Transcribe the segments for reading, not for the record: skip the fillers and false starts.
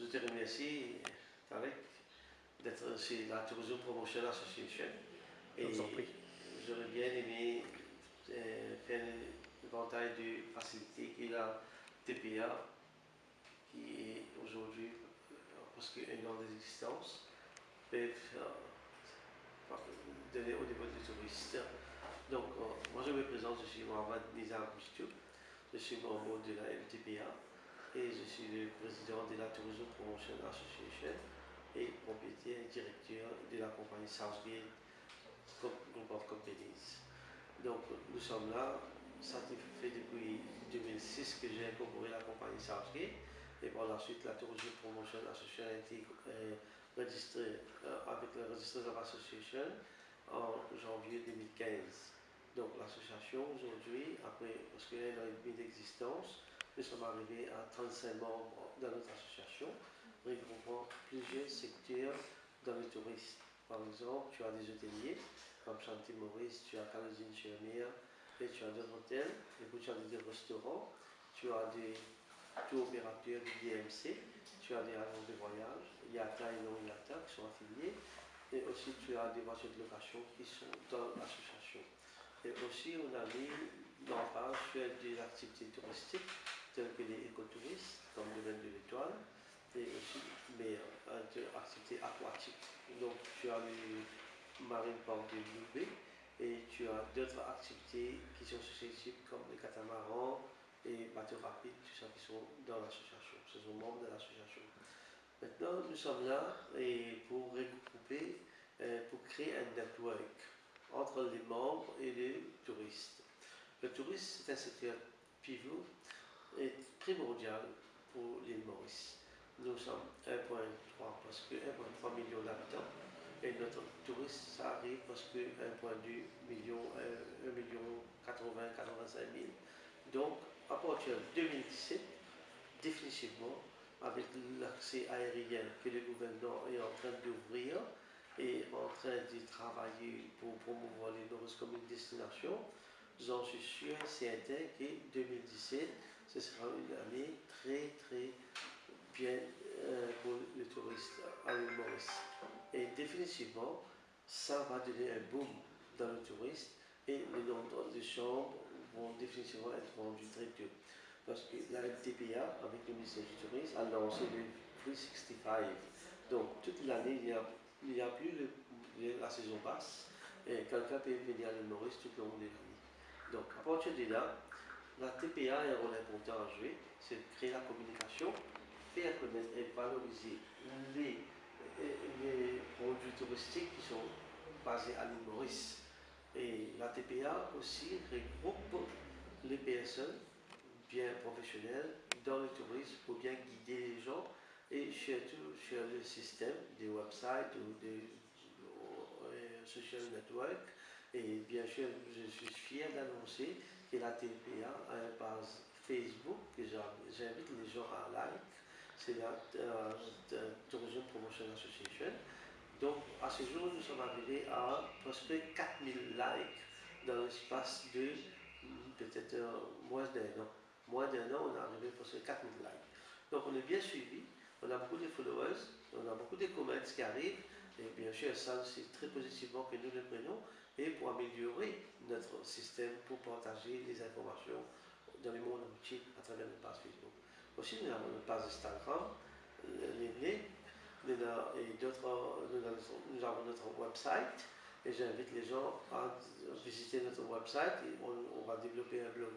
te remercie, Tarek, d'être chez la Tourism Promotion Association. Et j'aurais bien aimé faire l'éventail de facilités qu'il a TPA, qui est aujourd'hui presque un an d'existence, peuvent donner au niveau des touristes. Donc, moi je me présente, je suis Mohamed Nizar Bouchtou, je suis membre de la MTPA et je suis le président de la Tourism Promotion Association et propriétaire et directeur de la compagnie Southgate Group of Companies. Donc, nous sommes là, ça fait depuis 2006 que j'ai incorporé la compagnie Southgate et par la suite la Tourism Promotion Association a été registrée avec le Register of Association en janvier 2015. Donc l'association aujourd'hui, après presque un an et demi d'existence, nous sommes arrivés à 35 membres dans notre association, regroupant plusieurs secteurs dans le tourisme. Par exemple, tu as des hôteliers, comme Chanty Maurice, tu as Caledine sur Mer, et tu as des hôtels, et puis tu as des restaurants, tu as des tours opérateurs du DMC, tu as des agences de voyage, Yata et non-Yata qui sont affiliés, et aussi tu as des voitures de location qui sont dans l'association. Et aussi on a mis l'emphase sur des activités touristiques telles que les écotouristes, comme le domaine de l'étoile, et aussi mais activités aquatiques. Donc tu as le Marine Park de Loubet et tu as d'autres activités qui sont susceptibles comme les catamarans et bateaux rapides, tout ça qui sont dans l'association, ce sont membres de l'association. Maintenant, nous sommes là et pour regrouper, pour créer un network entre les membres et les touristes. Le tourisme, c'est un secteur pivot et primordial pour l'île Maurice. Nous sommes 1,3, parce que 1,3 million d'habitants, et notre touriste, ça arrive parce que 1,2 million, 1 million 85 000. Donc, à partir de 2017, définitivement, avec l'accès aérien que le gouvernement est en train d'ouvrir et en train de travailler pour promouvoir les Maurice comme une destination, j'en suis sûr et certain que 2017, ce sera une année très très bien pour les touristes à l'île Maurice. Et définitivement, ça va donner un boom dans le tourisme et le nombre de chambres vont définitivement être vendus très tôt. Parce que la MTPA, avec le ministère du Tourisme, a lancé le 365. Donc, toute l'année, il n'y a plus la saison basse. Et quelqu'un peut venir à l'île Maurice tout le long de l'année. Donc, à partir de là, la TPA a un rôle important à jouer, c'est de créer la communication, faire connaître et valoriser les produits touristiques qui sont basés à l'île Maurice. Et la TPA aussi regroupe les personnes bien professionnels dans le tourisme pour bien guider les gens et surtout sur le système des websites ou des social networks. Et bien sûr, je suis fier d'annoncer que la TPA a une page Facebook que j'invite les gens à like. C'est la Tourism Promotion Association. Donc, à ce jour, nous sommes arrivés à presque 4000 likes dans l'espace de peut-être moins d'un an. Moins d'un an, on est arrivé presque 4000 likes. Donc, on est bien suivi, on a beaucoup de followers, on a beaucoup de comments qui arrivent, et bien sûr, ça, c'est très positivement que nous le prenons, et pour améliorer notre système, pour partager les informations dans le monde entier à travers notre page Facebook. Aussi, nous avons une page Instagram, nous avons notre website et j'invite les gens à visiter notre website et on va développer un blog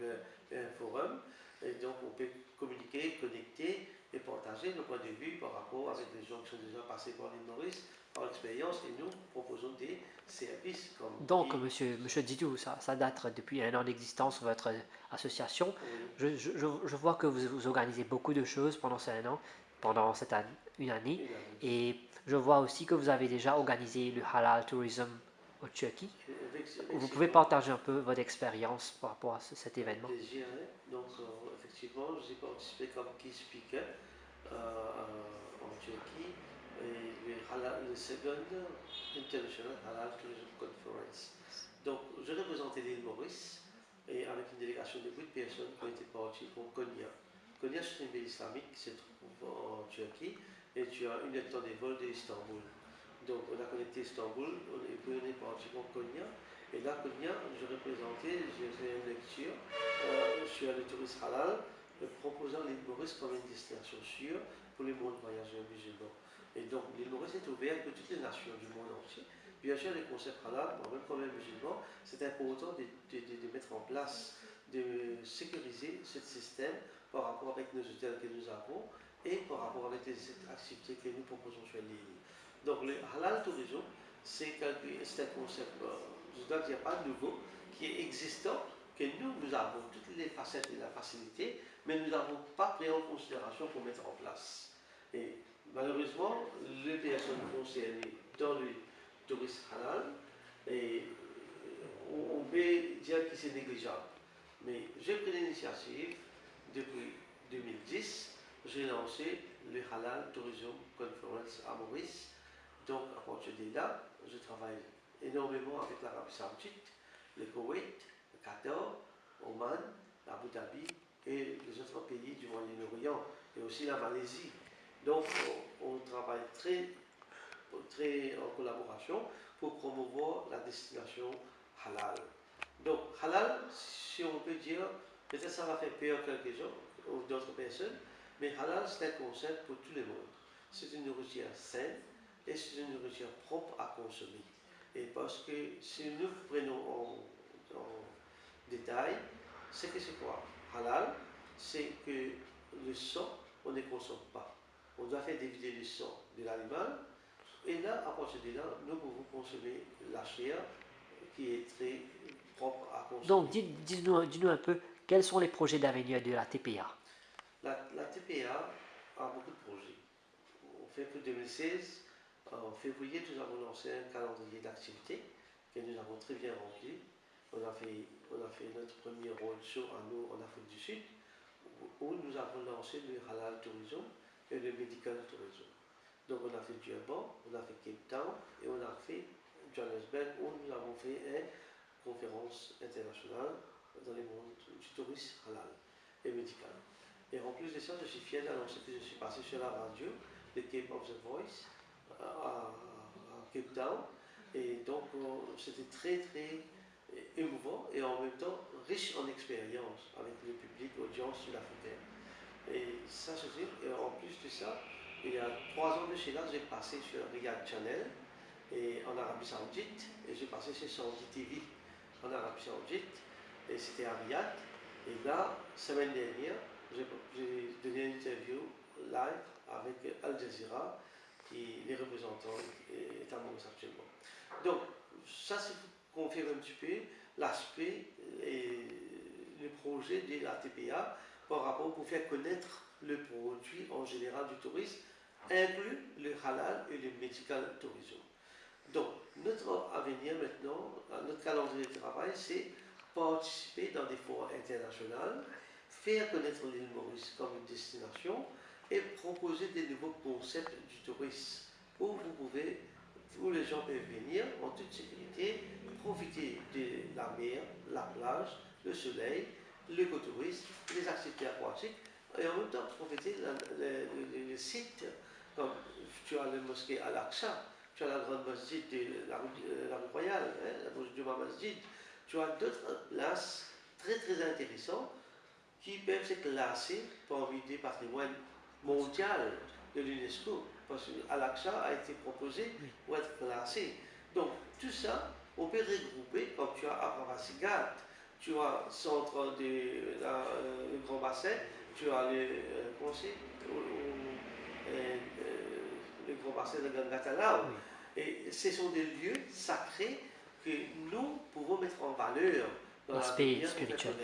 et un forum et donc on peut communiquer, connecter et partager nos points de vue par rapport avec les gens qui sont déjà passés par l'île Maurice par expérience et nous proposons des services comme... Donc, monsieur Didou, ça date depuis un an d'existence, votre association. Oui. Je vois que vous organisez beaucoup de choses pendant cette année, une année. Et je vois aussi que vous avez déjà organisé le Halal Tourism au Turquie. Vous pouvez partager un peu votre expérience par rapport à cet événement? Avec plaisir. Donc, effectivement, j'ai participé comme key speaker en Turquie et le Second International Halal Tourism Conference. Donc, je représentais l'île Maurice et avec une délégation de 8 personnes qui ont été parties pour Konya. Konya, c'est une ville islamique qui se trouve en Turquie et tu as une heure de vol d'Istanbul. Donc on a connecté Istanbul et puis on est parti pour Konya. Et là, Konya, je représentais, j'ai fait une lecture sur le tourisme halal, proposant l'île Maurice comme une destination sûre pour les mondes voyageurs musulmans. Et donc l'île Maurice est ouverte pour toutes les nations du monde entier. Bien sûr, les concepts halal, même comme un musulman, c'est important de mettre en place, de sécuriser ce système par rapport avec nos hôtels que nous avons et par rapport avec les activités que nous proposons sur l'île. Donc le halal tourisme, c'est un concept, je dois dire, pas nouveau, qui est existant, que nous avons toutes les facettes et la facilité, mais nous n'avons pas pris en considération pour mettre en place. Et malheureusement, les personnes concernées dans le tourisme halal, et on peut dire que c'est négligeable. Mais j'ai pris l'initiative depuis 2010, j'ai lancé le Halal Tourism Conference à Maurice. Donc, à partir de là, je travaille énormément avec l'Arabie Saoudite, le Koweït, le Qatar, Oman, l'Abu Dhabi et les autres pays du Moyen-Orient et aussi la Malaisie. Donc, on travaille très en collaboration pour promouvoir la destination halal. Donc, halal, si on peut dire, peut-être ça va faire peur à quelques gens ou d'autres personnes, mais halal, c'est un concept pour tout le monde. C'est une nourriture saine et c'est une nourriture propre à consommer. Et parce que si nous prenons en détail, c'est que c'est quoi? Halal, c'est que le sang, on ne consomme pas. On doit faire dévider le sang de l'animal. Et là, à partir de là, nous pouvons consommer la chair qui est très propre à consommer. Donc, dis-nous un peu, quels sont les projets d'avenir de la TPA? La TPA a beaucoup de projets. En février 2016, en février, nous avons lancé un calendrier d'activités que nous avons très bien rempli. On a fait notre premier roadshow à nous en Afrique du Sud, où nous avons lancé le halal tourism et le medical tourism. Donc on a fait Durban, on a fait Cape Town et on a fait Johannesburg, où nous avons fait une conférence internationale dans le monde du tourisme halal et médical. Et en plus de ça, je suis fier d'annoncer que je suis passé sur la radio de Cape of the Voice à Cape Town. Et donc c'était très émouvant et en même temps riche en expérience avec le public, audience sud-africaine. Et ça, je dis, et en plus de ça, il y a 3 ans de chez là, j'ai passé sur Riyadh Channel et en Arabie Saoudite et j'ai passé chez Saudi TV en Arabie Saoudite et c'était à Riyadh. Et là, semaine dernière, j'ai donné une interview live avec Al Jazeera, qui les représentants est à Maurice actuellement. Donc, ça, c'est pour confirmer un petit peu l'aspect et le projet de la TPA par rapport pour faire connaître le produit en général du tourisme, inclus le halal et le medical tourisme. Donc, notre avenir maintenant, notre calendrier de travail, c'est participer dans des forums internationaux, faire connaître l'île Maurice comme une destination et proposer des nouveaux concepts du tourisme où les gens peuvent venir en toute sécurité, profiter de la mer, la plage, le soleil, l'écotourisme, les activités aquatiques et en même temps profiter des sites comme tu as le mosquée Al-Aqsa, tu as la grande masjid de la rue Royale, la Juma Masjid, tu as d'autres places très intéressantes qui peuvent se classer parmi des patrimoines mondiaux de l'UNESCO, parce que Al-Aqsa a été proposé pour être classé. Donc tout ça, on peut regrouper, comme tu as Arabasigat, tu as centre le Grand Bassin, tu as le Grand Bassin de Gangatalao. Et ce sont des lieux sacrés que nous pouvons mettre en valeur dans l'aspect la spirituel.